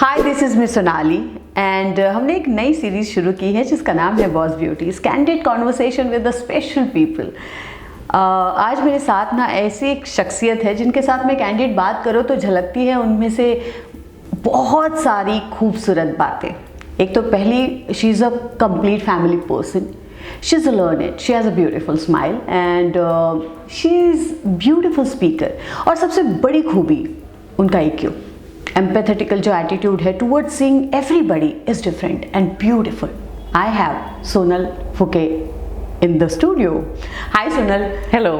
Hi this is miss Sonali and हमने एक नई सीरीज़ शुरू की है जिसका नाम है boss beauty candid conversation with the special people. आज मेरे साथ ना ऐसी एक शख्सियत है जिनके साथ मैं कैंडिड बात करूँ तो झलकती है उनमें से बहुत सारी खूबसूरत बातें। एक तो पहली, she is a complete family person, she is a learned, she has a beautiful smile and she is beautiful speaker. और सबसे बड़ी खूबी उनका IQ, एम्पैथेटिकल जो एटीट्यूड है towards seeing everybody is different and beautiful. I have Sonal Phuke in the studio. Hi Sonal. Hello.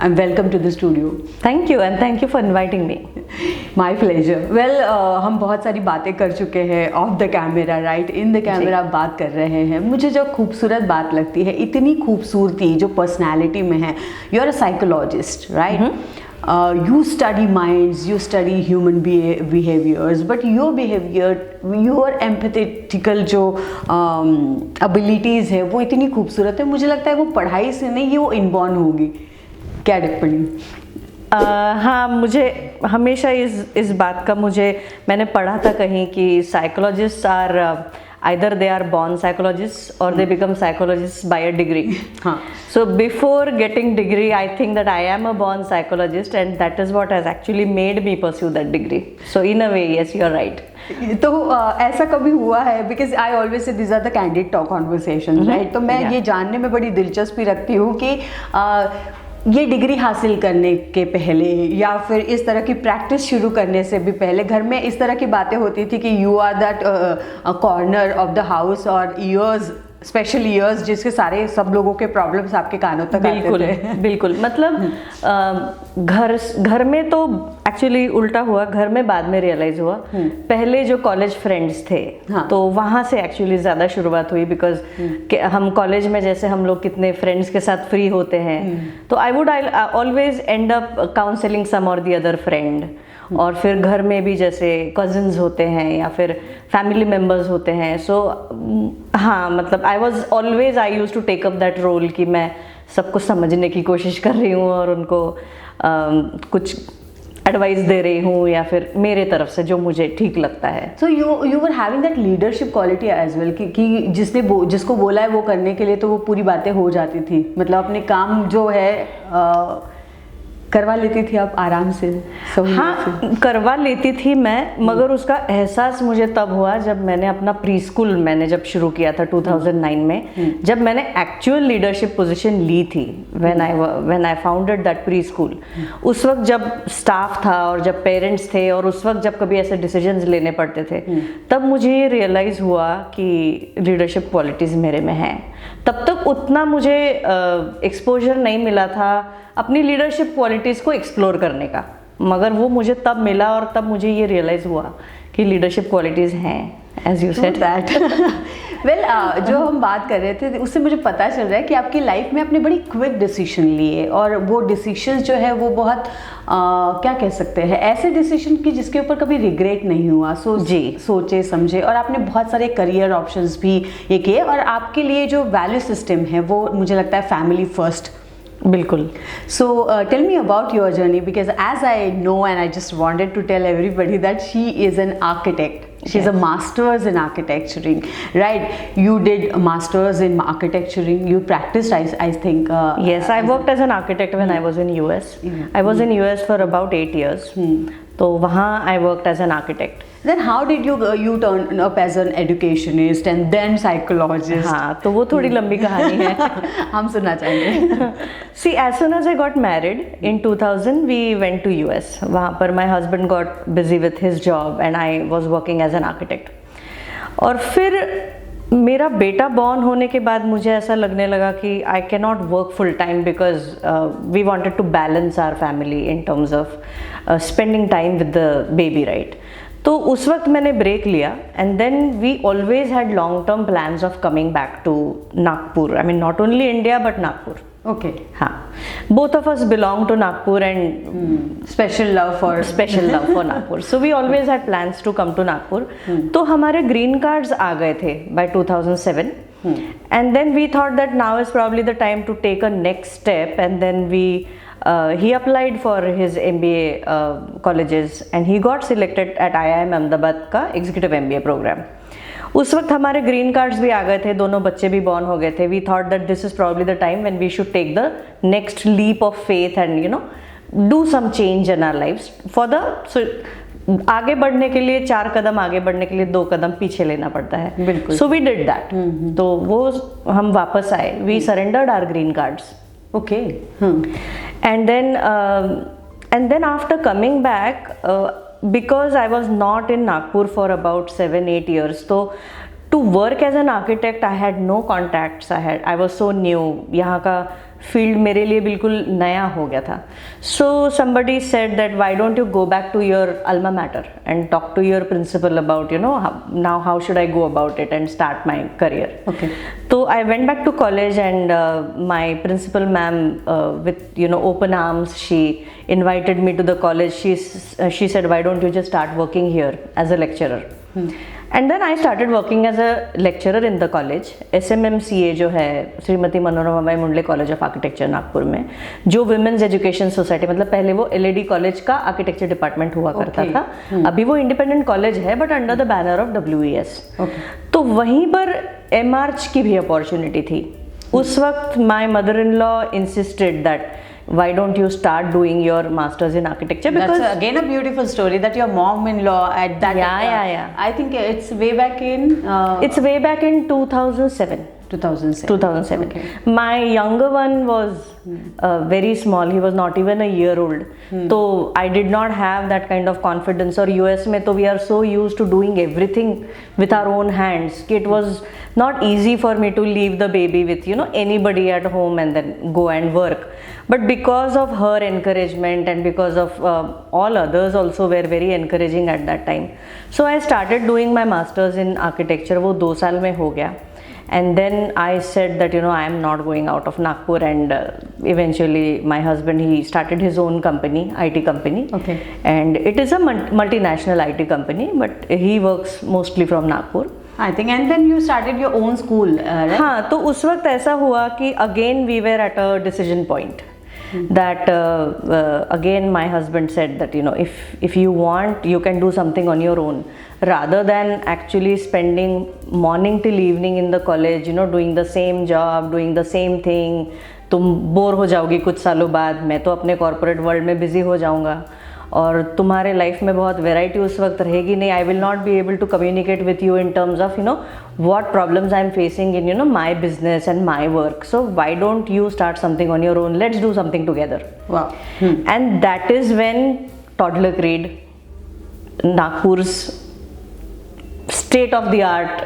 and welcome to the studio. Thank you and thank you for inviting me. My pleasure. Well, हम बहुत सारी बातें कर चुके हैं of the camera, right? In the camera बात कर रहे हैं। मुझे जो खूबसूरत बात लगती है, इतनी खूबसूरती जो पर्सनालिटी में है, you are a psychologist, right? You study minds, you study human behaviors, but your behavior, your empathetical जो abilities है वो इतनी खूबसूरत है। मुझे लगता है वो पढ़ाई से नहीं, ये वो इनबॉर्न होगी। क्या टिप्पणी? हाँ, मुझे हमेशा इस बात का मैंने पढ़ा था कहीं कि psychologist are either they are born psychologists or they become psychologists by a degree. So before getting degree, I think that I am a born psychologist and that is what has actually made me pursue that degree. So in a way, yes, you are right. तो ऐसा कभी हुआ है, because I always say this are the candid talk conversation, right? तो मैं ये जानने में बड़ी दिलचस्पी रखती हूँ कि ये डिग्री हासिल करने के पहले या फिर इस तरह की प्रैक्टिस शुरू करने से भी पहले घर में इस तरह की बातें होती थी कि you are that corner of the house और ईयर्स, स्पेशल ईयर्स, जिसके सारे सब लोगों के प्रॉब्लम्स आपके कानों तक आते थे। बिल्कुल। मतलब घर में तो एक्चुअली उल्टा हुआ, घर में बाद में रियलाइज हुआ। पहले जो कॉलेज फ्रेंड्स थे, तो वहाँ से एक्चुअली ज़्यादा शुरुआत हुई, बिकॉज हम कॉलेज में जैसे हम लोग कितने फ्रेंड्स के साथ फ्री होते हैं, तो I always end up counselling some or the other friend. और फिर घर में भी जैसे कजिन्स होते हैं या फिर फैमिली मेम्बर्स होते हैं। सो हाँ, मतलब I use to take up that role कि मैं सबको समझने की कोशिश कर रही हूँ और उनको कुछ एडवाइस दे रही हूँ या फिर मेरे तरफ से जो मुझे ठीक लगता है। So you were having that leadership quality as well कि जिसको बोला है वो करने के लिए तो वो पूरी बातें हो जाती थी, मतलब अपने काम जो है करवा लेती थी आप आराम से? हाँ, करवा लेती थी मैं, मगर उसका एहसास मुझे तब हुआ जब मैंने अपना प्री स्कूल जब शुरू किया था 2009 में, जब मैंने एक्चुअल लीडरशिप पोजीशन ली थी, when I founded that pre school. उस वक्त जब स्टाफ था और जब पेरेंट्स थे और उस वक्त जब कभी ऐसे डिसीजंस लेने पड़ते थे, तब मुझे ये रियलाइज़ हुआ कि लीडरशिप क्वालिटीज़ मेरे में हैं। तब तक उतना मुझे एक्सपोजर नहीं मिला था अपनी लीडरशिप क्वालिटीज़ को एक्सप्लोर करने का, मगर वो मुझे तब मिला और तब मुझे ये रियलाइज़ हुआ कि लीडरशिप क्वालिटीज़ हैं, as you said that. Well, जो हम बात कर रहे थे उससे मुझे पता चल रहा है कि आपकी लाइफ में आपने बड़ी क्विक डिसीजन लिए और वो डिसीजंस जो है वो बहुत क्या कह सकते हैं, ऐसे डिसीजन की जिसके ऊपर कभी रिग्रेट नहीं हुआ। सोचे समझे और आपने बहुत सारे करियर ऑप्शंस भी ये किए और आपके लिए जो वैल्यू सिस्टम है वो मुझे लगता है फैमिली फर्स्ट। बिल्कुल। So tell me about your journey, because as I know and I just wanted to tell everybody that she is an architect. She's a master's in architecturing, right? You did a master's in architecturing. You practiced, I think. Yes, I worked as an architect when I was in US. I was in US for about 8 years. तो वहाँ I worked as an architect. Then how did you turn up as an educationist and then psychologist? हाँ, तो वो थोड़ी लंबी कहानी है। हम सुनना चाहेंगे। See, as soon as I got married in 2000, we went to US. वहाँ पर my husband got busy with his job and I was working as an architect. और फिर मेरा बेटा बॉर्न होने के बाद मुझे ऐसा लगने लगा कि I can not work full time because we wanted to balance our family in terms of spending time with the baby, right? तो उस वक्त मैंने ब्रेक लिया and then we always had long term plans of coming back to Nagpur. I mean not only India but Nagpur. Okay. हाँ, both of us belong to Nagpur and special love for Nagpur. So we always had plans to come to Nagpur. तो हमारे green cards आ गए थे by 2007. And then we thought that now is probably the time to take a next step and then we he applied for his MBA colleges and he got selected at IIM Ahmedabad का executive MBA program. उस वक्त हमारे green cards भी आ गए थे, दोनों बच्चे भी बॉर्न हो गए थे. We thought that this is probably the time when we should take the next leap of faith and do some change in our lives for the आगे बढ़ने के लिए 4 कदम आगे बढ़ने के लिए 2 कदम पीछे लेना पड़ता है. बिल्कुल. So we did that. तो वो हम वापस आए. We surrendered our green cards. Okay. And then after coming back, because I was not in Nagpur for about 7-8 years, so to work as an architect I had no contacts. I was so new. यहाँ का field मेरे लिए बिल्कुल नया हो गया था. So somebody said that why don't you go back to your alma mater and talk to your principal about now how should I go about it and start my career. Okay. So I went back to college and my principal ma'am with open arms, she invited me to the college. She said why don't you just start working here as a lecturer. And then I started working as a lecturer in the college. SMMCA जो है Shrimati Manorama Bai Mundle college of architecture Nagpur में, जो women's education society, मतलब पहले वो LAD college का architecture department हुआ करता था. अभी वो इंडिपेंडेंट कॉलेज है but under the banner of WES. तो वहीं पर MArch की भी अपॉर्चुनिटी थी. उस वक्त my mother in law insisted that why don't you start doing your masters in architecture, because that's again a beautiful story that your mom-in-law at that yeah. I think it's way back in it's way back in 2007. Okay. My younger one was very small. He was not even a year old. So I did not have that kind of confidence. Or US में तो we are so used to doing everything with our own hands. It was not easy for me to leave the baby with anybody at home and then go and work. But because of her encouragement and because of all others also were very encouraging at that time. So I started doing my masters in architecture. वो 2 साल में हो गया. And then I said that I am not going out of Nagpur, and eventually my husband, he started his own company, IT company. Okay. And it is a multinational IT company, but he works mostly from Nagpur. I think. And then you started your own school, right? हाँ, तो उस वक्त ऐसा हुआ कि again we were at a decision point. That again my husband said that if you want, you can do something on your own rather than actually spending morning till evening in the college, doing the same job, doing the same thing. तुम bore हो जाओगी कुछ सालों बाद. मैं तो अपने corporate world में बिजी हो जाऊंगा और तुम्हारे लाइफ में बहुत वेराइटी उस वक्त रहेगी नहीं. I will not be able to communicate with you in terms of what problems I am facing in my business and my work. So why don't you start something on your own? Let's do something together. Wow. And that is when Toddler Creed, Nagpur's state of the art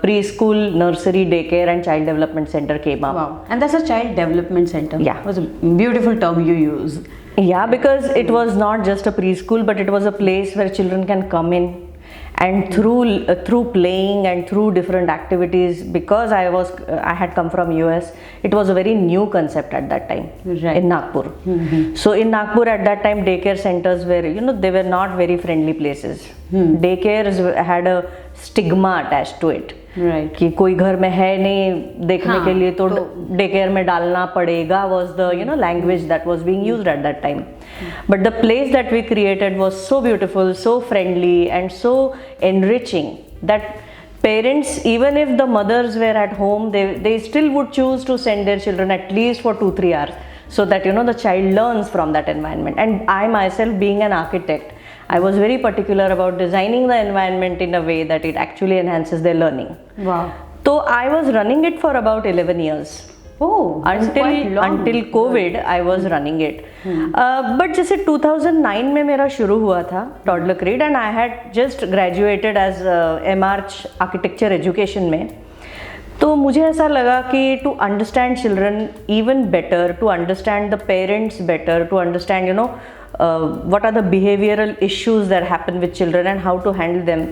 preschool, nursery, daycare and child development center came up. Wow. And that's a child development center. Yeah. It was a beautiful term you use. Yeah, because it was not just a preschool, but it was a place where children can come in and through playing and through different activities. Because I had come from US, it was a very new concept at that time. Right. In Nagpur. So in Nagpur at that time, daycare centers were they were not very friendly places. Daycares had a stigma attached to it. Right. कि कोई घर में है नहीं देखने के लिए तो डे केयर में डालना पड़ेगा was the language that was being used at that time. But the place that we created was so beautiful, so friendly and so enriching that parents, even if the mothers were at home, they still would choose to send their children at least for 2-3 hours so that the child learns from that environment. And I myself, being an architect, I was very particular about designing the environment in a way that it actually enhances their learning. Wow. So I was running it for about 11 years. Oh, until COVID I was running it. But जैसे 2009 में मेरा शुरू हुआ था Toddler Creed, and I had just graduated as MArch architecture education में. तो मुझे ऐसा लगा कि to understand children even better, to understand the parents better, to understand what are the behavioral issues that happen with children and how to handle them,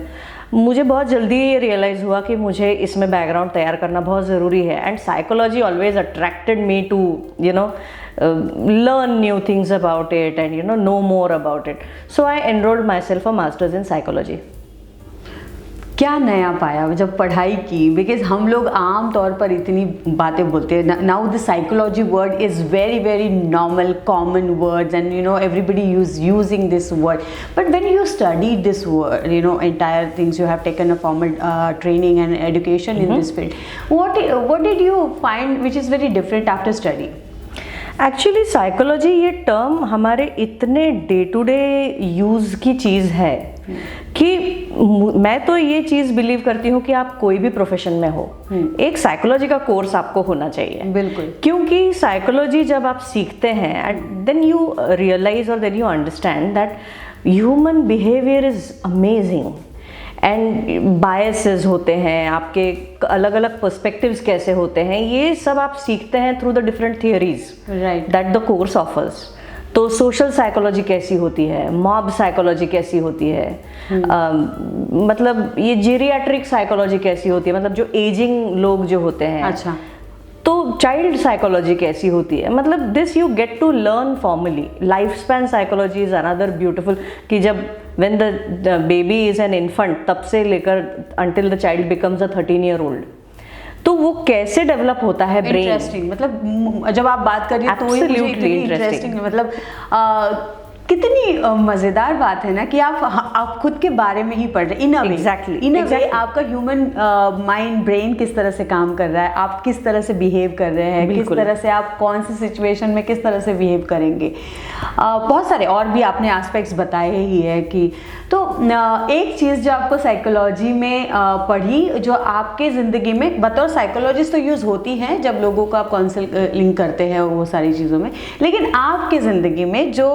मुझे बहुत जल्दी ये रियलाइज़ हुआ कि मुझे इसमें बैकग्राउंड तैयार करना बहुत ज़रूरी है. And psychology always attracted me to learn new things about it and know more about it. So I enrolled myself a master's in psychology. क्या नया पाया जब पढ़ाई की? बिकॉज हम लोग आम तौर पर इतनी बातें बोलते हैं. Now the psychology word is very very normal common words and everybody using this word, but when you studied this word, entire things, you have taken a formal training and education in this field. What did you find which is very different after study? Actually psychology ये term हमारे इतने day to day use की चीज़ है कि मैं तो ये चीज़ believe करती हूँ कि आप कोई भी प्रोफेशन में हो, एक साइकोलॉजी का कोर्स आपको होना चाहिए. बिल्कुल. क्योंकि साइकोलॉजी जब आप सीखते हैं देन यू रियलाइज और then you understand that human behaviour is amazing and biases होते हैं, आपके अलग अलग पर्सपेक्टिव्स कैसे होते हैं, ये सब आप सीखते हैं through the different theories that the course offers. तो सोशल साइकोलॉजी कैसी होती है, मॉब साइकोलॉजी कैसी होती है, मतलब ये जीरियाट्रिक साइकोलॉजी कैसी होती है, मतलब जो एजिंग लोग जो होते हैं. अच्छा. तो चाइल्ड साइकोलॉजी कैसी होती है, मतलब this you get to learn formally. Life span psychology is another beautiful, कि जब when the baby is an infant तब से लेकर until the child becomes a 13-year-old, तो वो कैसे डेवलप होता है ब्रेन. इंटरेस्टिंग. मतलब जब आप बात कर रही हो तो ये मुझे इतनी इंटरेस्टिंग, मतलब कितनी मज़ेदार बात है ना कि आप खुद के बारे में ही पढ़ रहे हैं. इन अ वे आपका ह्यूमन माइंड ब्रेन किस तरह से काम कर रहा है, आप किस तरह से बिहेव कर रहे हैं, किस तरह से आप कौन सी सिचुएशन में किस तरह से बिहेव करेंगे. बहुत सारे और भी आपने एस्पेक्ट्स बताए ही है कि तो एक चीज़ जो आपको साइकोलॉजी में पढ़ी जो आपके ज़िंदगी में बतौर साइकोलॉजिस्ट तो यूज़ होती हैं जब लोगों को आप काउंसलिंग करते हैं वो सारी चीज़ों में, लेकिन आपके ज़िंदगी में जो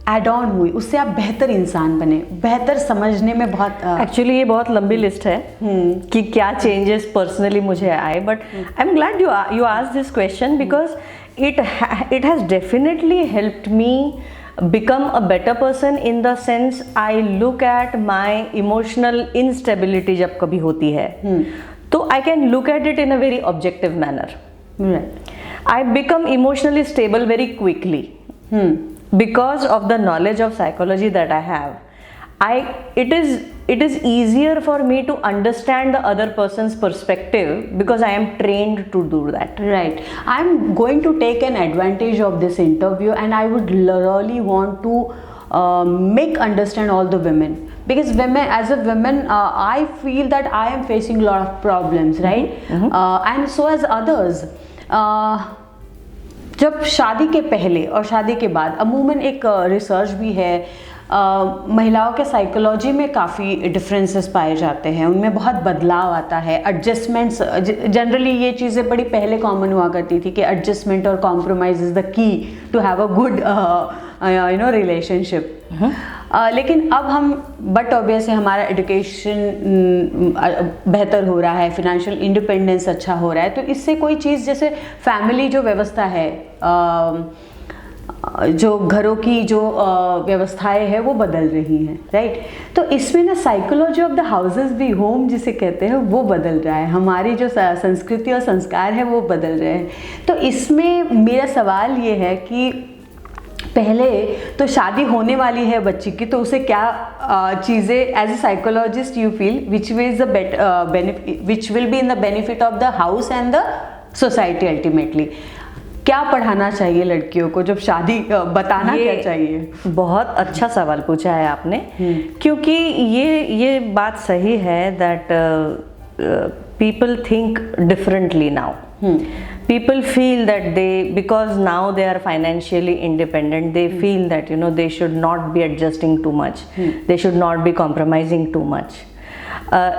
एड ऑन हुई उससे आप बेहतर इंसान बने, बेहतर समझने में बहुत एक्चुअली ये बहुत लंबी लिस्ट है कि क्या चेंजेस पर्सनली मुझे आए, but I am glad you asked this question because it has definitely helped me become a better person in the sense I look at my emotional instability जब कभी होती है तो I can look at it in a very objective manner. Right. I become emotionally stable very quickly because of the knowledge of psychology that I have. It is easier for me to understand the other person's perspective because I am trained to do that. Right. I'm going to take an advantage of this interview and I would really want to make understand all the women, because women, as a woman, I feel that I am facing a lot of problems, right? And so as others. जब शादी के पहले और शादी के बाद अमूमन एक रिसर्च भी है, महिलाओं के साइकोलॉजी में काफ़ी डिफरेंसेस पाए जाते हैं, उनमें बहुत बदलाव आता है. एडजस्टमेंट्स, जनरली ये चीज़ें बड़ी पहले कॉमन हुआ करती थी कि एडजस्टमेंट और compromise is the key to have a good relationship. लेकिन अब हम बट ऑब्वियस है हमारा एजुकेशन बेहतर हो रहा है, फिनेंशियल इंडिपेंडेंस अच्छा हो रहा है, तो इससे कोई चीज़ जैसे फैमिली जो व्यवस्था है, जो घरों की जो व्यवस्थाएं हैं वो बदल रही हैं, राइट. तो इसमें ना साइकोलॉजी ऑफ द हाउसेस भी, होम जिसे कहते हैं, वो बदल रहा है, हमारी जो संस्कृति और संस्कार है वो बदल रहे हैं. तो इसमें मेरा सवाल ये है कि पहले तो शादी होने वाली है बच्ची की, तो उसे क्या चीज़ें as a psychologist you feel which will be in the benefit of the house and the society ultimately. क्या पढ़ाना चाहिए लड़कियों को जब शादी, बताना क्या चाहिए? बहुत अच्छा सवाल पूछा है आपने, क्योंकि ये बात सही है that people think differently now. People feel that because now they are financially independent, they feel that they should not be adjusting too much, they should not be compromising too much.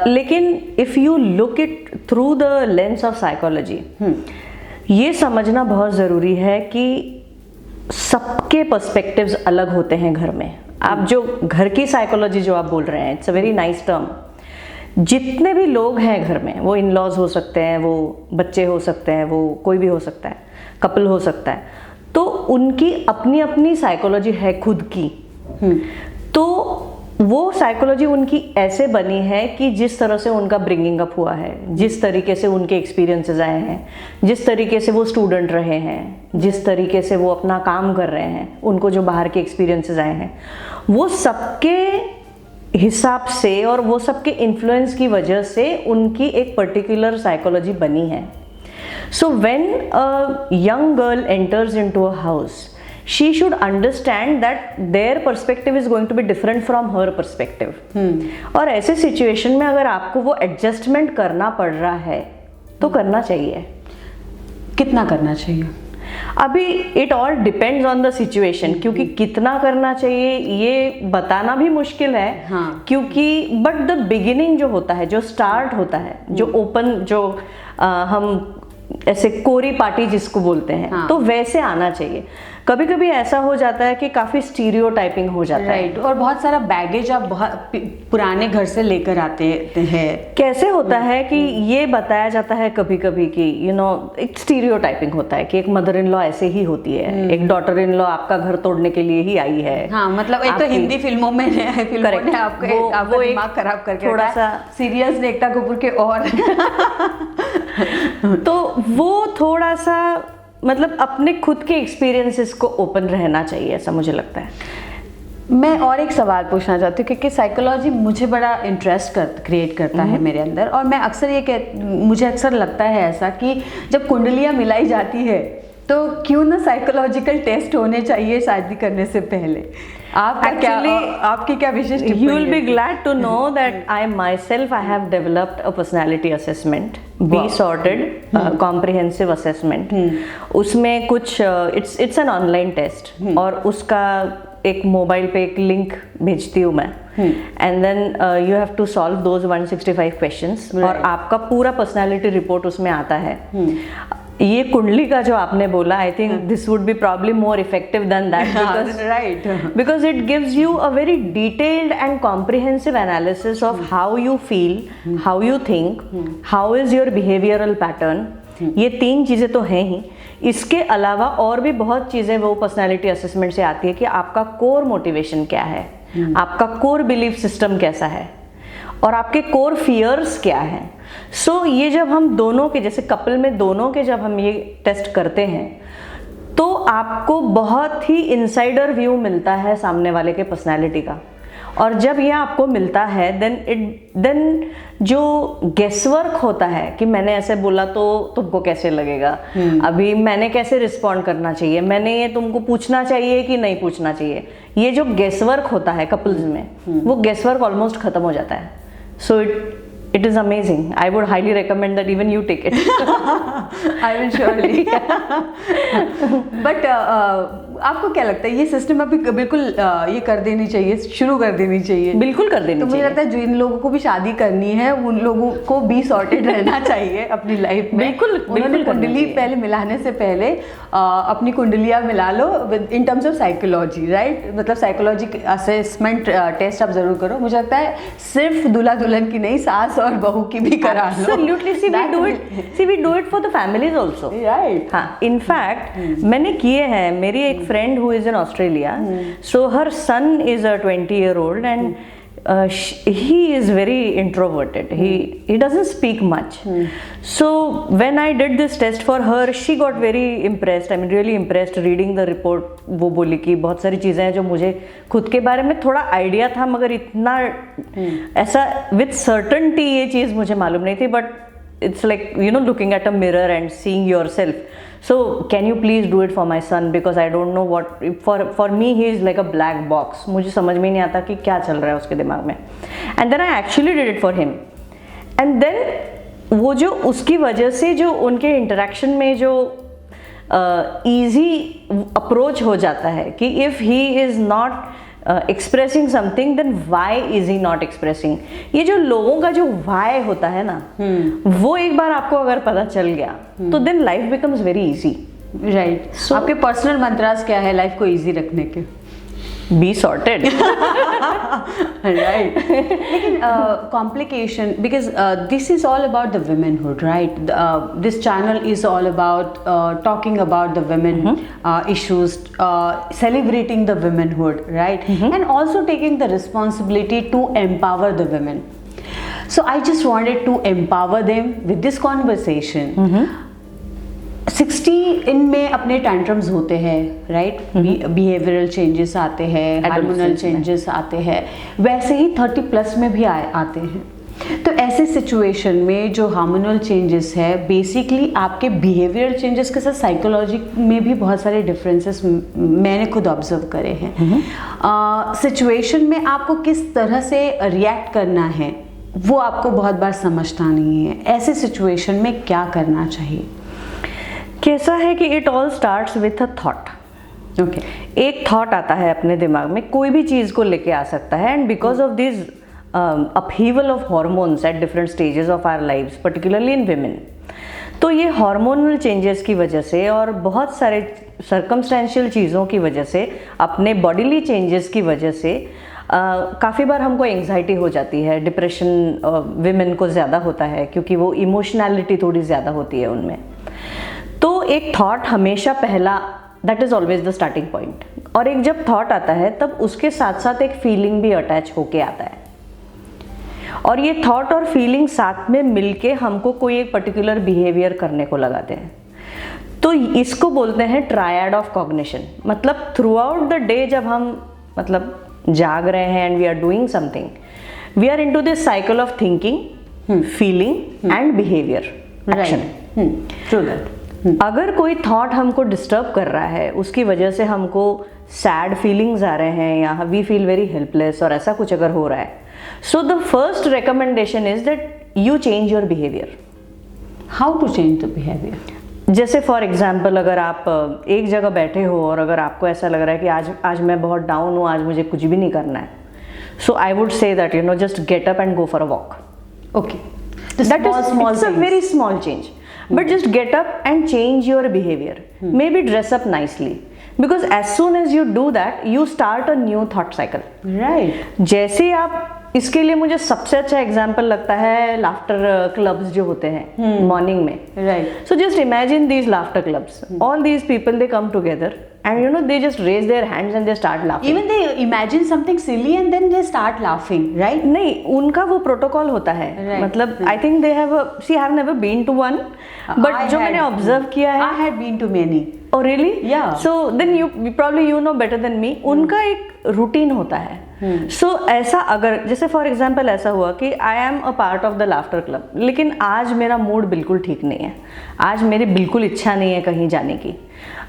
लेकिन if you look it through the lens of psychology, ये समझना बहुत ज़रूरी है कि सबके perspectives अलग होते हैं घर में. आप जो घर की साइकोलॉजी जो आप बोल रहे हैं, it's a very nice term. जितने भी लोग हैं घर में, वो इन लॉज हो सकते हैं, वो बच्चे हो सकते हैं, वो कोई भी हो सकता है, कपल हो सकता है, तो उनकी अपनी अपनी साइकोलॉजी है खुद की. तो वो साइकोलॉजी उनकी ऐसे बनी है कि जिस तरह से उनका ब्रिंगिंग अप हुआ है, जिस तरीके से उनके एक्सपीरियंसेस आए हैं, जिस तरीके से वो स्टूडेंट रहे हैं, जिस तरीके से वो अपना काम कर रहे हैं, उनको जो बाहर के एक्सपीरियंसेस आए हैं, वो सबके हिसाब से और वो सब के इन्फ्लुएंस की वजह से उनकी एक पर्टिकुलर साइकोलॉजी बनी है. So when a young girl enters into a house, she should understand that their perspective is going to be different from her perspective. और ऐसे सिचुएशन में अगर आपको वो एडजस्टमेंट करना पड़ रहा है तो करना चाहिए. कितना करना चाहिए? अभी it all depends on the situation, क्योंकि कितना करना चाहिए ये बताना भी मुश्किल है. हाँ. क्योंकि बट द बिगिनिंग जो होता है, जो स्टार्ट होता है, जो ओपन, जो हम ऐसे कोरी पार्टी जिसको बोलते हैं, हाँ. तो वैसे आना चाहिए. कभी कभी ऐसा हो जाता है कि काफी स्टीरियोटाइपिंग हो जाता है. राइट. और बहुत सारा बैगेज आप बहुत पुराने घर से लेकर आते हैं. कैसे होता है कि ये बताया जाता है कभी कभी कि एक स्टीरियोटाइपिंग होता है कि एक मदर इन लॉ ऐसे ही होती है, एक डॉटर इन लॉ आपका घर तोड़ने के लिए ही आई है. हाँ, मतलब एक तो हिंदी फिल्मों में आपको दिमाग खराब करके थोड़ा सा सीरियल्स ने एकता कपूर के और तो वो थोड़ा सा मतलब अपने खुद के एक्सपीरियंसेस को ओपन रहना चाहिए, ऐसा मुझे लगता है. मैं और एक सवाल पूछना चाहती हूँ क्योंकि साइकोलॉजी मुझे बड़ा इंटरेस्ट क्रिएट करता है मेरे अंदर. और मैं अक्सर मुझे अक्सर लगता है ऐसा कि जब कुंडलियाँ मिलाई जाती है तो क्यों ना साइकोलॉजिकल टेस्ट होने चाहिए शादी करने से पहले. आपकी क्या विशेष टिप्पणी? You will be glad to know that I myself have developed a personality assessment, B sorted comprehensive assessment. उसमें कुछ it's an online test और उसका एक मोबाइल पे एक लिंक भेजती हूँ मैं, and then you have to solve those 165 questions और आपका पूरा पर्सनालिटी रिपोर्ट उसमें आता है. ये कुंडली का जो आपने बोला, I think this would be probably more effective than that, because it gives you a very detailed and comprehensive analysis of how you feel, how you think, how is your behavioural pattern. ये 3 चीज़ें तो हैं ही. इसके अलावा और भी बहुत चीज़ें वो पर्सनालिटी असेसमेंट से आती है कि आपका कोर मोटिवेशन क्या है, आपका कोर बिलीफ सिस्टम कैसा है और आपके कोर फियर्स क्या हैं. सो ये जब हम दोनों के, जैसे कपल में दोनों के जब हम ये टेस्ट करते हैं तो आपको बहुत ही इनसाइडर व्यू मिलता है सामने वाले के पर्सनालिटी का. और जब ये आपको मिलता है देन जो गेसवर्क होता है कि मैंने ऐसे बोला तो तुमको कैसे लगेगा, अभी मैंने कैसे रिस्पॉन्ड करना चाहिए, मैंने ये तुमको पूछना चाहिए कि नहीं पूछना चाहिए, ये जो गेसवर्क होता है कपल्स में, वो गेसवर्क ऑलमोस्ट खत्म हो जाता है. सो it is amazing. I would highly recommend that even you take it. I will surely. But आपको क्या लगता है ये सिस्टम अभी बिल्कुल ये कर देनी चाहिए, शुरू कर देनी चाहिए? बिल्कुल कर देनी चाहिए. तो मुझे लगता है जो इन लोगों को भी शादी करनी है उन लोगों को भी सॉर्टेड रहना चाहिए अपनी लाइफ में. बिल्कुल. कुंडली पहले मिलाने से पहले अपनी कुंडलियाँ मिला लो in terms of psychology, right? मतलब साइकोलॉजी असेसमेंट टेस्ट आप जरूर करो. मुझे लगता है सिर्फ दूल्हा दुल्हन की नहीं, सास और बहू की भी करा लो. Absolutely. we do it for the families also. Right. हाँ, in fact मैंने किए हैं. मेरी एक friend who is in Australia, so her son is a 20-year-old and he is very introverted. He doesn't speak much. So when I did this test for her, she got very impressed. I mean really impressed reading the report. वो बोली कि बहुत सारी चीज़ें हैं जो मुझे खुद के बारे में थोड़ा आइडिया था मगर इतना ऐसा with certainty ये चीज़ मुझे मालूम नहीं थी. But it's like looking at a mirror and seeing yourself. So can you please do it for my son because I don't know what for me he is like a black box. मुझे समझ में नहीं आता कि क्या चल रहा है उसके दिमाग में. And then I actually did it for him. And then वो जो उसकी वजह से जो उनके इंटरेक्शन में जो easy approach हो जाता है कि if he is not expressing something then why is he not expressing. ये जो लोगों का जो why होता है ना, वो एक बार आपको अगर पता चल गया तो then life becomes very easy. Right. So आपके पर्सनल मंत्रास क्या है लाइफ को इजी रखने के? Be sorted. Right. लेकिन complication because this is all about the womanhood, right? This channel is all about talking about the women issues, celebrating the womanhood, right? And also taking the responsibility to empower the women. So I just wanted to empower them with this conversation. 60 इनमें अपने tantrums होते हैं, right? Behavioural changes आते हैं, hormonal changes आते हैं, वैसे ही 30 plus में भी आते हैं। तो ऐसे सिचुएशन में जो हार्मोनल चेंजेस है बेसिकली आपके बिहेवियरल चेंजेस के साथ साइकोलॉजी में भी बहुत सारे डिफरेंसेस मैंने खुद ऑब्जर्व करे हैं। सिचुएशन में आपको किस तरह से रिएक्ट करना है वो आपको बहुत बार समझता नहीं है। ऐसे सिचुएशन में क्या करना चाहिए? कैसा है कि it all starts with a thought. Okay, एक थॉट आता है अपने दिमाग में, कोई भी चीज़ को लेके आ सकता है, and because of this upheaval of hormones at different stages of our lives, particularly in women, तो ये हार्मोनल चेंजेस की वजह से और बहुत सारे सर्कमस्टेंशियल चीज़ों की वजह से, अपने बॉडीली चेंजेस की वजह से काफ़ी बार हमको एंग्जाइटी हो जाती है। डिप्रेशन विमेन को ज़्यादा होता है क्योंकि वो इमोशनैलिटी थोड़ी ज़्यादा होती है उनमें। तो एक थॉट हमेशा पहला, that is always the starting point. और एक जब थॉट आता है तब उसके साथ साथ एक फीलिंग भी अटैच होके आता है, और ये थॉट और फीलिंग साथ में मिलके हमको कोई एक पर्टिकुलर बिहेवियर करने को लगाते हैं। तो इसको बोलते हैं ट्रायड ऑफ कॉग्निशन। मतलब थ्रू आउट द डे जब हम मतलब जाग रहे हैं and we are doing something, we are into this cycle of thinking, feeling and behaviour, action. True that. अगर कोई थॉट हमको डिस्टर्ब कर रहा है, उसकी वजह से हमको सैड फीलिंग्स आ रहे हैं या वी फील वेरी हेल्पलेस और ऐसा कुछ अगर हो रहा है, so the first recommendation is that you change your behavior. How to change the behavior? जैसे फॉर एग्जाम्पल अगर आप एक जगह बैठे हो और अगर आपको ऐसा लग रहा है कि आज मैं बहुत डाउन हूँ, आज मुझे कुछ भी नहीं करना है, so I would say that you know just get up and go for a walk. Okay. That is it's a very small change, but just get up and change your behavior. Maybe dress up nicely, because as soon as you do that, you start a new thought cycle. Right. जैसे आप, इसके लिए मुझे सबसे अच्छा example लगता है laughter clubs जो होते हैं मॉर्निंग में। Right. So just imagine these laughter clubs, all these people they come together and you know they just raise their hands and they start laughing. Even they imagine something silly and then they start laughing, right? नहीं, उनका वो protocol होता है। Right. मतलब I think they have a, see I have never been to one, but जो मैंने observe किया है, I had been to many. Oh really? Yeah. So then you probably you know better than me. उनका एक routine होता है। So ऐसा अगर जैसे फॉर एग्जाम्पल ऐसा हुआ कि I am a part of the laughter club, लेकिन आज मेरा मूड बिल्कुल ठीक नहीं है, आज मेरी बिल्कुल इच्छा नहीं है कहीं जाने की,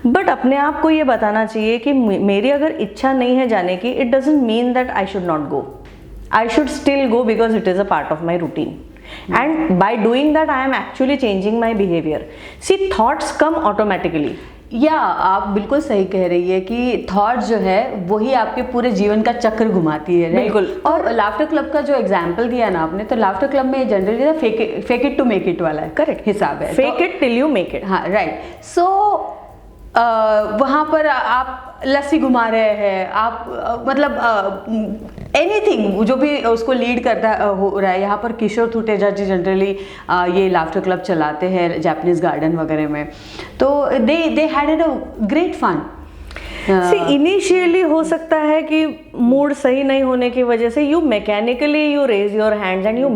बट अपने आप को ये बताना चाहिए कि मेरी अगर इच्छा नहीं है जाने की, it doesn't mean that I should not go, I should still go because it is a part of my routine, and by doing that I am actually changing my behaviour. See thoughts come automatically. या आप बिल्कुल सही कह रही है कि thought जो है वही आपके पूरे जीवन का चक्र घुमाती है। बिल्कुल। और लाफ्टर क्लब का जो एग्जांपल दिया ना आपने, तो लाफ्टर क्लब में generally fake it to make it वाला है, करेक्ट हिसाब है, fake it till you make it. हाँ राइट। सो वहाँ पर आप लस्सी घुमा रहे हैं, आप मतलब एनीथिंग जो भी उसको लीड करता हो रहा है। यहाँ पर किशोर थुटेजा जी जनरली ये लाफ्टर क्लब चलाते हैं जापानीज गार्डन वगैरह में, तो they had a great fun. Initially हो सकता है कि मूड सही नहीं होने की वजह से you mechanically you raise your hands and you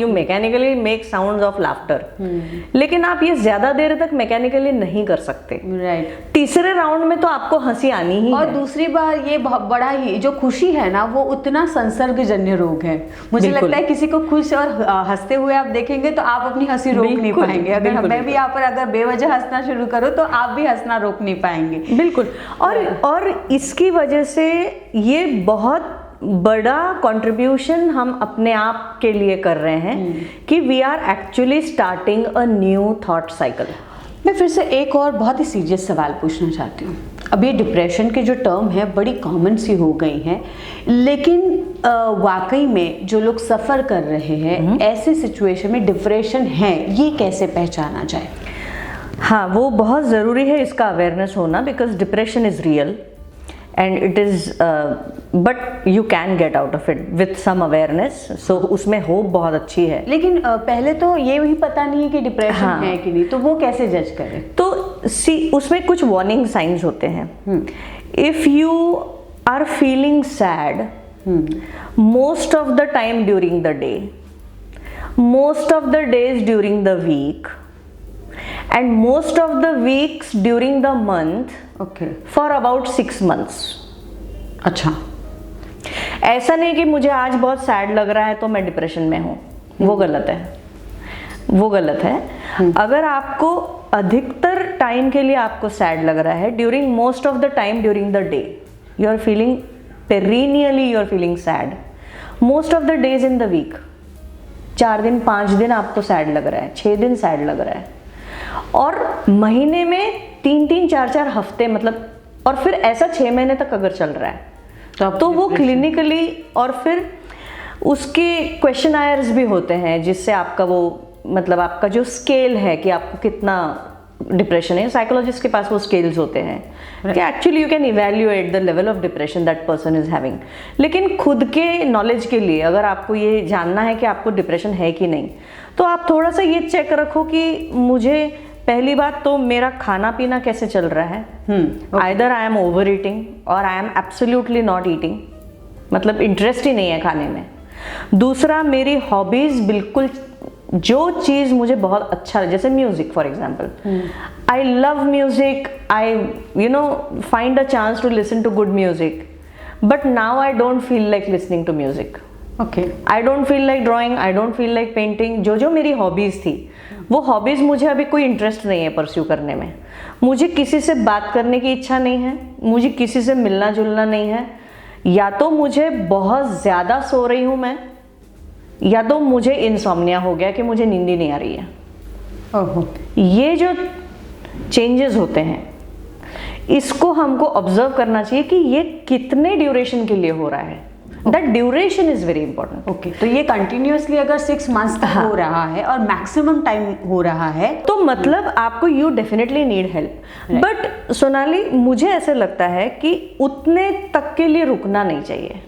mechanically make sounds of laughter, लेकिन आप ये ज्यादा देर तक मैकेनिकली नहीं कर सकते। राइट। तीसरे राउंड में तो आपको हंसी आनी ही और है। दूसरी बार ये बड़ा ही जो खुशी है ना, वो उतना संसर्गजन्य रोग है। मुझे लगता है किसी को खुश और हंसते हुए आप देखेंगे तो आप अपनी हंसी रोक नहीं पाएंगे। अगर मैं भी यहाँ पर अगर बेवजह हंसना शुरू करूँ तो आप भी हंसना रोक नहीं पाएंगे। बिल्कुल। और इसकी वजह से ये बहुत बड़ा कंट्रीब्यूशन हम अपने आप के लिए कर रहे हैं कि we are actually starting a new thought cycle. मैं फिर से एक और बहुत ही सीरियस सवाल पूछना चाहती हूँ। अब ये डिप्रेशन की जो टर्म है बड़ी कॉमन सी हो गई है, लेकिन वाकई में जो लोग सफ़र कर रहे हैं ऐसे सिचुएशन में डिप्रेशन है, ये कैसे पहचाना जाए? हाँ, वो बहुत ज़रूरी है इसका अवेयरनेस होना, because depression is real and it is but you can get out of it with some awareness. So उसमें होप बहुत अच्छी है। लेकिन पहले तो ये भी पता नहीं है कि डिप्रेशन है कि नहीं, तो वो कैसे जज करें? तो सी उसमें कुछ वार्निंग साइंस होते हैं। If you are feeling sad most of the time during the day, most of the days during the week, and most of the weeks during the month okay, for about 6 months. अच्छा, ऐसा नहीं कि मुझे आज बहुत sad लग रहा है तो मैं डिप्रेशन में हूँ, वो गलत है, वो गलत है. अगर आपको अधिकतर टाइम के लिए आपको सैड लग रहा है, during most of the time during the day you are feeling perennially, you are feeling sad most of the days in the week, 4 दिन 5 दिन आपको सैड लग रहा है, 6 दिन सैड लग रहा है, और महीने में 3-3 4-4 हफ्ते, मतलब, और फिर ऐसा 6 महीने तक अगर चल रहा है तो वो क्लिनिकली, और फिर उसके क्वेश्चनायर्स भी होते हैं जिससे आपका वो, मतलब आपका जो स्केल है कि आपको कितना डिप्रेशन है, साइकोलॉजिस्ट के पास वो स्केल्स होते हैं कि actually you can evaluate the level of depression that person is having. लेकिन खुद के नॉलेज के लिए अगर आपको ये जानना है कि आपको डिप्रेशन है कि नहीं, तो आप थोड़ा सा ये चेक रखो कि मुझे, पहली बात तो मेरा खाना पीना कैसे चल रहा है. Either I am overeating or I am absolutely not eating, मतलब इंटरेस्ट ही नहीं है खाने में. दूसरा, मेरी हॉबीज बिल्कुल, जो चीज़ मुझे बहुत अच्छा, जैसे music for example, I love music, I find a chance to listen to good music, but now I don't feel like listening to music. Okay, I don't feel like drawing, I don't feel like painting. जो मेरी hobbies थी, वो hobbies मुझे अभी कोई interest नहीं है pursue करने में. मुझे किसी से बात करने की इच्छा नहीं है, मुझे किसी से मिलना जुलना नहीं है. या तो मुझे बहुत ज़्यादा सो रही हूँ मैं, या तो मुझे इंसोम्निया हो गया कि मुझे नींद ही नहीं आ रही है. ओहो, ये जो चेंजेस होते हैं, इसको हमको ऑब्जर्व करना चाहिए कि ये कितने ड्यूरेशन के लिए हो रहा है. That duration is very important. Okay, तो ये कंटिन्यूअसली अगर 6 months तक हो रहा है और मैक्सिमम टाइम हो रहा है, तो मतलब आपको you definitely need help. But Sonali, मुझे ऐसा लगता है कि उतने तक के लिए रुकना नहीं चाहिए.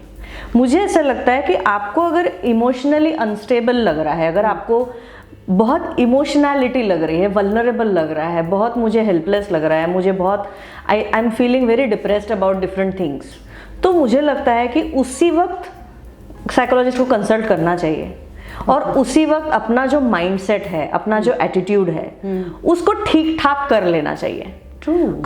मुझे ऐसा लगता है कि आपको अगर इमोशनली अनस्टेबल लग रहा है, अगर आपको बहुत इमोशनैलिटी लग रही है, वल्नरेबल लग रहा है, बहुत मुझे हेल्पलेस लग रहा है, मुझे बहुत I am feeling very depressed about different things, तो मुझे लगता है कि उसी वक्त साइकोलॉजिस्ट को कंसल्ट करना चाहिए. और उसी वक्त अपना जो माइंडसेट है, अपना जो एटीट्यूड है, उसको ठीक ठाक कर लेना चाहिए.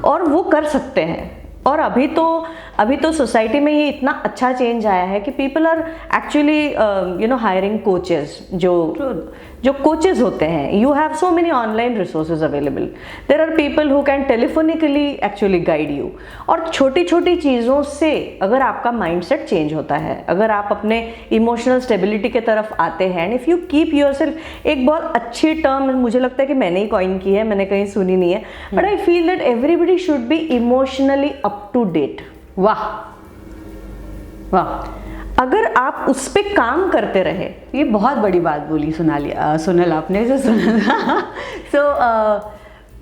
और वो कर सकते हैं. और अभी तो सोसाइटी में ये इतना अच्छा चेंज आया है कि people are actually hiring coaches, जो कोचेस होते हैं. You have so many online resources available. There are people who can telephonically actually guide you. और छोटी छोटी चीज़ों से अगर आपका माइंडसेट चेंज होता है, अगर आप अपने इमोशनल स्टेबिलिटी के तरफ आते हैं, and if you keep yourself, एक बहुत अच्छी टर्म मुझे लगता है कि मैंने ही कॉइन की है, मैंने कहीं सुनी नहीं है, but I feel that everybody should be emotionally up to date. वाह वाह, अगर आप उस पे काम करते रहे, ये बहुत बड़ी बात बोली सोनल आपने जो सुना. So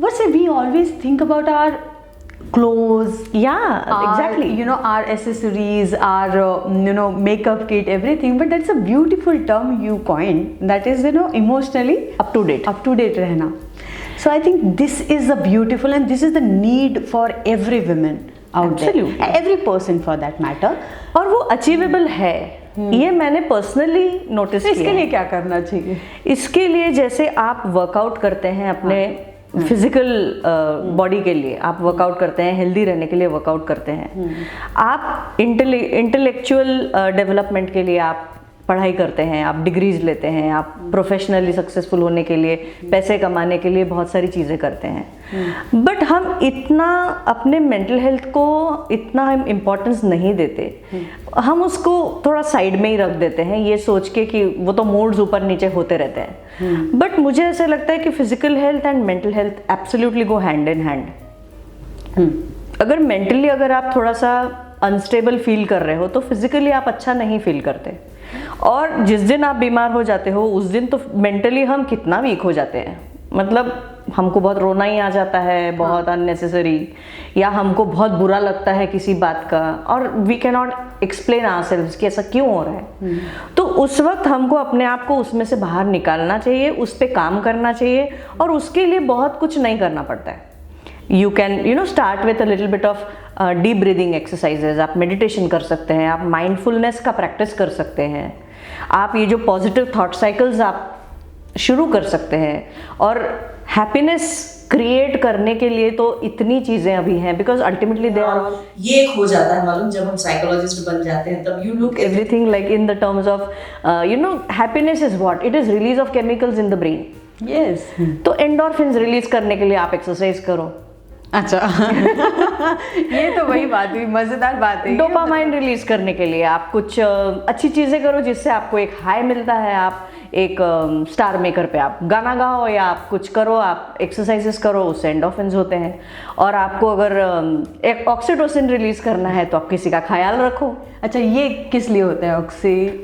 what's we always think about our clothes, exactly, our accessories, our makeup kit, everything, but that's a beautiful term you coined, that is emotionally up to date रहना. So I think this is a beautiful, and this is the need for every woman out there, every person for that matter. और वो achievable है. ये मैंने personally notice किया. इसके लिए क्या करना चाहिए? इसके लिए जैसे आप वर्कआउट करते हैं अपने फिजिकल बॉडी के लिए, आप वर्कआउट करते हैं, हेल्दी रहने के लिए वर्कआउट करते हैं, आप इंटेलेक्चुअल डेवलपमेंट के लिए आप पढ़ाई करते हैं, आप डिग्रीज लेते हैं, आप प्रोफेशनली सक्सेसफुल होने के लिए, पैसे कमाने के लिए बहुत सारी चीज़ें करते हैं. बट हम इतना अपने मेंटल हेल्थ को इतना हम इम्पोर्टेंस नहीं देते. हम उसको थोड़ा साइड में ही रख देते हैं, ये सोच के कि वो तो मूड्स ऊपर नीचे होते रहते हैं. बट मुझे ऐसा लगता है कि physical health and mental health absolutely go hand in hand. अगर मेंटली अगर आप थोड़ा सा अनस्टेबल फील कर रहे हो, तो फिजिकली आप अच्छा नहीं फील करते. और जिस दिन आप बीमार हो जाते हो, उस दिन तो मेंटली हम कितना वीक हो जाते हैं. मतलब हमको बहुत रोना ही आ जाता है, बहुत अननेसेसरी, या हमको बहुत बुरा लगता है किसी बात का, और we can not explain ourselves कि ऐसा क्यों हो रहा है. तो उस वक्त हमको अपने आप को उसमें से बाहर निकालना चाहिए, उस पर काम करना चाहिए, और उसके लिए बहुत कुछ नहीं करना पड़ता है. You can start with a little bit of deep breathing exercises. आप मेडिटेशन कर सकते हैं, आप माइंडफुलनेस का प्रैक्टिस कर सकते हैं, आप ये जो पॉजिटिव थॉट साइकिल्स आप शुरू कर सकते हैं, और हैप्पीनेस क्रिएट करने के लिए तो इतनी चीजें अभी हैं, because ultimately they are all, ये एक हो जाता है मालूम, जब हम साइकोलॉजिस्ट बन जाते हैं तब you look everything like in the terms of happiness is what it is, release of chemicals in the brain. Yes तो एंडोर्फिन्स रिलीज करने के लिए आप एक्सरसाइज करो, अच्छा ये तो वही बात हुई, मजेदार बात है। डोपामाइन रिलीज करने के लिए आप कुछ अच्छी चीजें करो जिससे आपको एक हाई मिलता है, आप एक स्टार मेकर पे आप गाना गाओ या आप कुछ करो, आप एक्सरसाइजेस करो, उससे एंडोर्फिन्स होते हैं। और आपको अगर एक ऑक्सीटोसिन रिलीज करना है तो आप किसी का ख्याल रखो। अच्छा, ये किस लिए होता है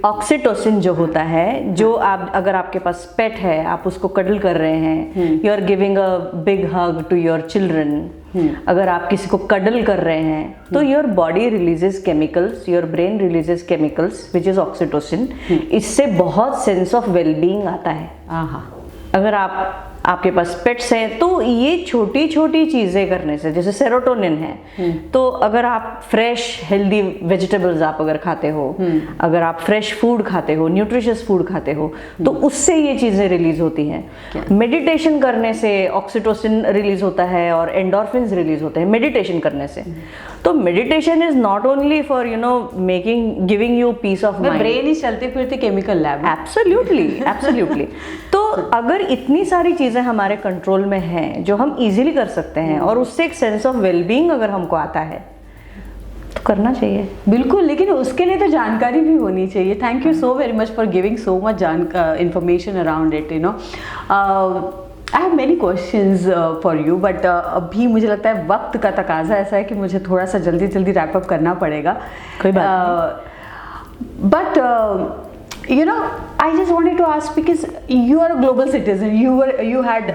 ऑक्सीटोसिन जो होता है, जो आप अगर आपके पास पेट है, आप उसको कडल कर रहे हैं, you are giving a big hug to your children, अगर आप किसी को कडल कर रहे हैं तो your body releases chemicals, your brain releases chemicals which is oxytocin. इससे बहुत सेंस ऑफ वेलबींग आता है। अगर आपके पास पेट्स हैं तो ये छोटी छोटी चीज़ें करने से, जैसे सेरोटोनिन है, तो अगर आप फ्रेश हेल्दी वेजिटेबल्स आप अगर खाते हो, अगर आप फ्रेश फूड खाते हो, न्यूट्रिशियस फूड खाते हो, तो उससे ये चीज़ें रिलीज होती हैं। मेडिटेशन करने से ऑक्सीटोसिन रिलीज होता है और एंडोर्फिन्स रिलीज होते हैं मेडिटेशन करने से। तो meditation is not only for making giving you peace of mind, brain ही चलते फिरते केमिकल लैब। Absolutely absolutely. तो अगर इतनी सारी चीज़ें हमारे कंट्रोल में हैं जो हम इजीली कर सकते हैं और उससे एक सेंस ऑफ वेलबींग अगर हमको आता है तो करना चाहिए। बिल्कुल, लेकिन उसके लिए तो जानकारी भी होनी चाहिए। Thank you so very much for giving so much information around it, I have many questions for you, but अभी मुझे लगता है वक्त का तकाजा ऐसा है कि मुझे थोड़ा सा जल्दी जल्दी रैप अप करना पड़ेगा। कोई बात नहीं। But I just wanted to ask, because you are a global citizen, you had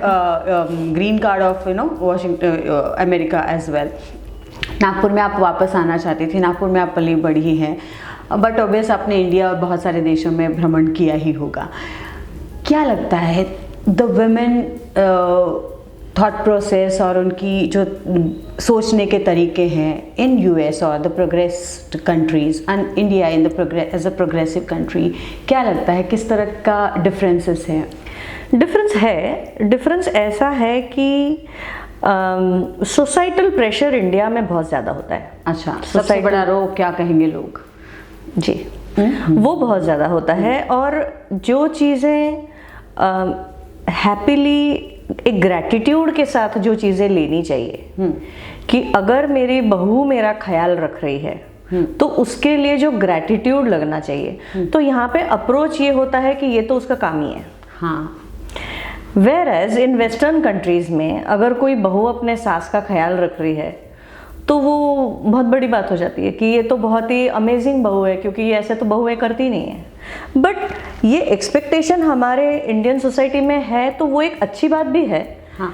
green card of Washington, America as well. Nagpur में आप वापस आना चाहती थी, नागपुर में आप पली बढ़ी हैं, बट ऑब्वियस आपने इंडिया और बहुत सारे देशों में भ्रमण किया ही होगा। क्या लगता है द वुमेन थॉट प्रोसेस और उनकी जो सोचने के तरीके हैं इन यूएस और the progressed countries and India in the as a progressive country, क्या लगता है किस तरह का डिफरेंसेस है? डिफरेंस ऐसा है कि सोसाइटल प्रेशर इंडिया में बहुत ज़्यादा होता है। अच्छा, सबसे बड़ा रोग क्या कहेंगे लोग जी, वो बहुत ज़्यादा होता है। और जो चीज़ें हैप्पीली एक ग्रैटिट्यूड के साथ जो चीज़ें लेनी चाहिए, कि अगर मेरी बहू मेरा ख्याल रख रही है तो उसके लिए जो ग्रैटिट्यूड लगना चाहिए, तो यहाँ पे अप्रोच ये होता है कि ये तो उसका काम ही है। हाँ। Whereas in western countries में अगर कोई बहू अपने सास का ख्याल रख रही है तो वो बहुत बड़ी बात हो जाती है कि ये तो बहुत ही अमेजिंग बहू है, क्योंकि ये ऐसे तो बहुएं करती नहीं है। बट ये एक्सपेक्टेशन हमारे इंडियन सोसाइटी में है, तो वो एक अच्छी बात भी है। हाँ।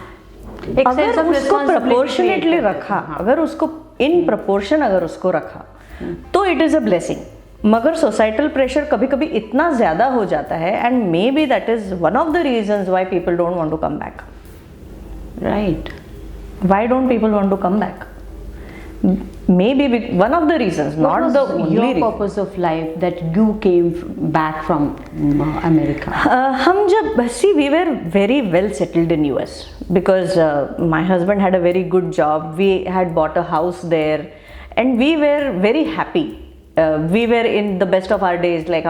अगर उसको प्रपोर्शनेटली रखा, अगर उसको इन प्रपोर्शन अगर उसको रखा तो इट इज़ अ ब्लेसिंग। मगर सोसाइटल प्रेशर कभी कभी इतना ज़्यादा हो जाता है, and maybe that is one of the reasons why people don't want to come back. Right, why don't people want to come back? Maybe one of the reasons, not the only your reason. purpose of life that you came back from America? हम जब we were very well settled in US because my husband had a very good job. We had bought a house there and we were very happy. We were in the best of our days, like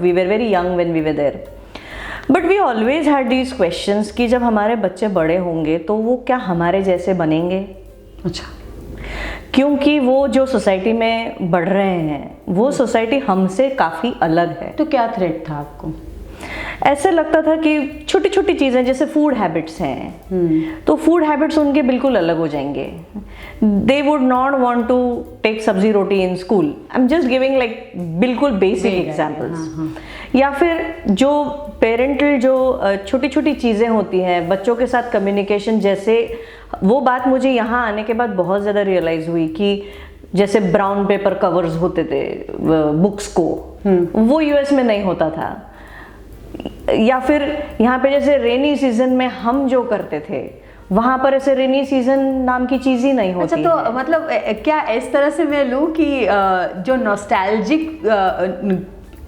we were very young when we were there. But we always had these questions कि जब हमारे बच्चे बड़े होंगे तो वो क्या हमारे जैसे बनेंगे? अच्छा, क्योंकि वो जो सोसाइटी में बढ़ रहे हैं वो सोसाइटी हमसे काफ़ी अलग है। तो क्या थ्रेट था आपको? ऐसे लगता था कि छोटी छोटी चीज़ें जैसे फूड हैबिट्स हैं, तो फूड हैबिट्स उनके बिल्कुल अलग हो जाएंगे। They would not want to take sabzi roti in school. I am just giving like बिल्कुल बेसिक एग्जाम्पल्स। या फिर जो पेरेंटल जो छोटी छोटी चीज़ें होती हैं बच्चों के साथ कम्युनिकेशन, जैसे वो बात मुझे यहाँ आने के बाद बहुत ज़्यादा रियलाइज़ हुई कि जैसे ब्राउन पेपर कवर्स होते थे बुक्स को, वो यूएस में नहीं होता था। या फिर यहाँ पे जैसे रेनी सीजन में हम जो करते थे, वहाँ पर ऐसे रेनी सीजन नाम की चीज़ ही नहीं होती। अच्छा, तो मतलब क्या इस तरह से मैं लूँ कि जो नॉस्टैल्जिक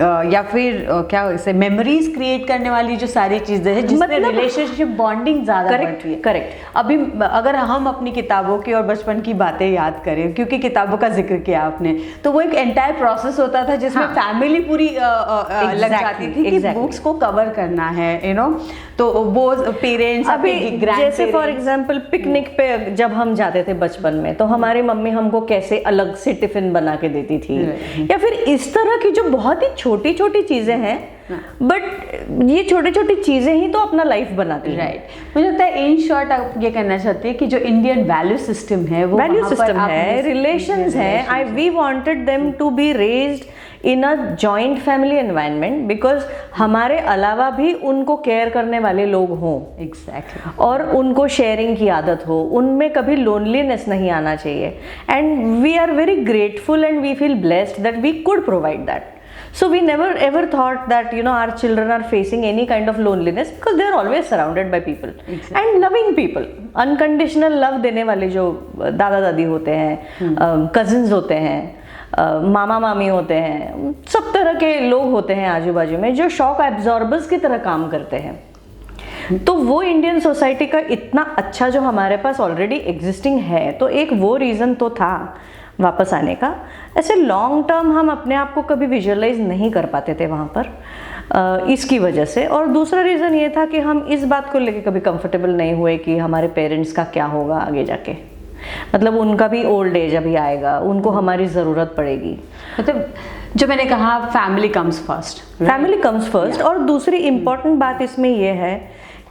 या फिर क्या इसे मेमोरीज क्रिएट करने वाली जो सारी चीजें हैं जिसमें मतलब रिलेशनशिप बॉन्डिंग ज्यादा बढ़ती है। करेक्ट। अभी अगर हम अपनी किताबों की और बचपन की बातें याद करें, क्योंकि किताबों का जिक्र किया आपने, तो वो एक एंटायर प्रोसेस होता था जिसमें फैमिली पूरी लग जाती थी कि बुक्स को कवर करना है, यू नो, तो वो पेरेंट्स अभी जैसे फॉर एग्जांपल पिकनिक पे जब हम जाते थे बचपन में, तो हमारी मम्मी हमको कैसे अलग से टिफिन बना के देती थी, या फिर इस तरह की जो बहुत ही छोटी छोटी चीजें हैं, बट ये छोटी छोटी चीजें ही तो अपना लाइफ बनाती हैं। राइट। मुझे लगता है इन शॉर्ट आप ये कहना चाहती है कि जो इंडियन वैल्यू सिस्टम है, वो वैल्यू सिस्टम है, रिलेशंस है, we wanted them to be raised in a joint family environment, because हमारे अलावा भी उनको केयर करने वाले लोग हों। एग्जैक्टली। और उनको शेयरिंग की आदत हो, उनमें कभी लोनलीनेस नहीं आना चाहिए, and we are very grateful and we feel blessed that we could provide that. So we never ever thought that, you know, our children are facing any kind of loneliness, because they are always surrounded by people. Exactly. And loving people. Unconditional love देने वाले जो दादा दादी होते हैं, cousins होते हैं, मामा मामी होते हैं, सब तरह के लोग होते हैं आजू बाजू में जो शॉक एब्जॉर्बर्स की तरह काम करते हैं। तो वो इंडियन सोसाइटी का इतना अच्छा जो हमारे पास ऑलरेडी एग्जिस्टिंग है, तो एक वो रीज़न तो था वापस आने का। ऐसे लॉन्ग टर्म हम अपने आप को कभी विजुअलाइज नहीं कर पाते थे वहाँ पर, इसकी वजह से। और दूसरा रीज़न ये था कि हम इस बात को लेके कभी कंफर्टेबल नहीं हुए कि हमारे पेरेंट्स का क्या होगा आगे जाके, मतलब उनका भी ओल्ड एज अभी आएगा, उनको हमारी ज़रूरत पड़ेगी। मतलब जो मैंने कहा, family comes first, family comes first. और दूसरी इम्पॉर्टेंट बात इसमें यह है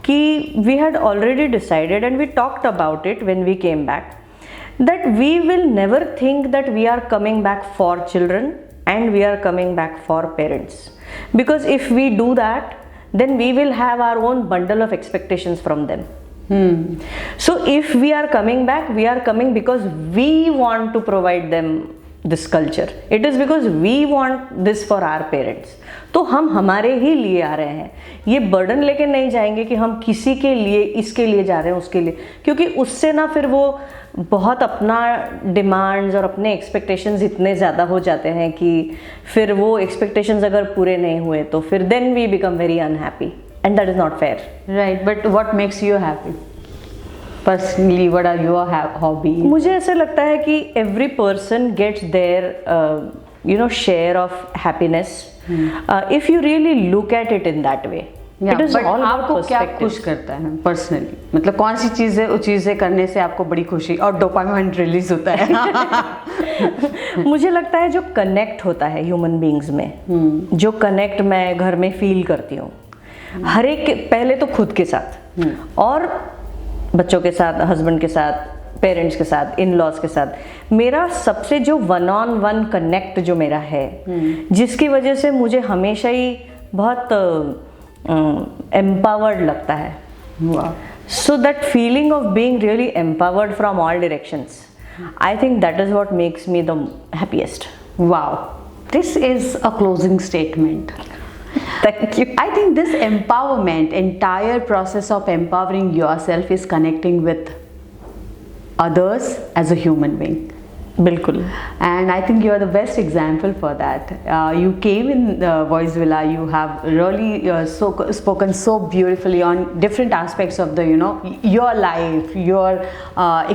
कि we had already decided and we talked about it when we came back, that we will never think that we are coming back for children and we are coming back for parents, because if we do that, then we will have our own bundle of expectations from them. So if we are coming back, we are coming because we want to provide them this culture. It is because we want this for our parents. तो हम हमारे ही लिए आ रहे हैं, ये burden लेके नहीं जाएंगे कि हम किसी के लिए, इसके लिए जा रहे हैं, उसके लिए, क्योंकि उससे ना फिर वो बहुत अपना डिमांड्स और अपने एक्सपेक्टेशंस इतने ज़्यादा हो जाते हैं कि फिर वो एक्सपेक्टेशंस अगर पूरे नहीं हुए तो फिर then we become very unhappy, and that is not fair. Right, but what makes you happy personally? What are your hobby? मुझे ऐसा लगता है कि every person gets their you know, share of happiness, if you really look at it in that way. It is all about आपको क्या खुश करता है पर्सनली? मतलब कौन सी चीज़ें करने से आपको बड़ी खुशी और डोपामाइन रिलीज होता है? मुझे लगता है जो कनेक्ट होता है ह्यूमन बींग्स में, जो कनेक्ट मैं घर में फील करती हूँ, हर एक, पहले तो खुद के साथ और बच्चों के साथ, हस्बैंड के साथ, पेरेंट्स के साथ, इन लॉज के साथ, मेरा सबसे जो वन ऑन वन कनेक्ट जो मेरा है, जिसकी वजह से मुझे हमेशा ही बहुत एम्पावर्ड लगता है। So that feeling of being really empowered from all directions, I think that is what makes me the happiest. Wow, this is a closing statement. Thank you. I think this empowerment, entire process of empowering yourself is connecting with others as a human being. बिल्कुल. And I think you are the best example for that. You came in Voice Villa. You have really spoken so beautifully on different aspects of the, you know, your life, your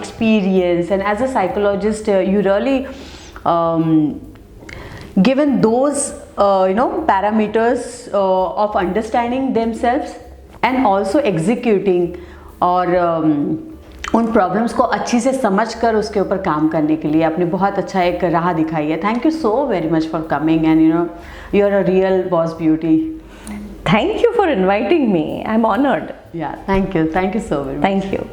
experience, and as a psychologist, you really given those you know, parameters of understanding themselves and also executing, और उन problems को अच्छी से समझकर उसके ऊपर काम करने के लिए आपने बहुत अच्छा एक राह दिखाई है. Thank you so very much for coming, and you know, you are a real boss beauty. Thank you for inviting me. I'm honored. Yeah, thank you so very much. Thank you.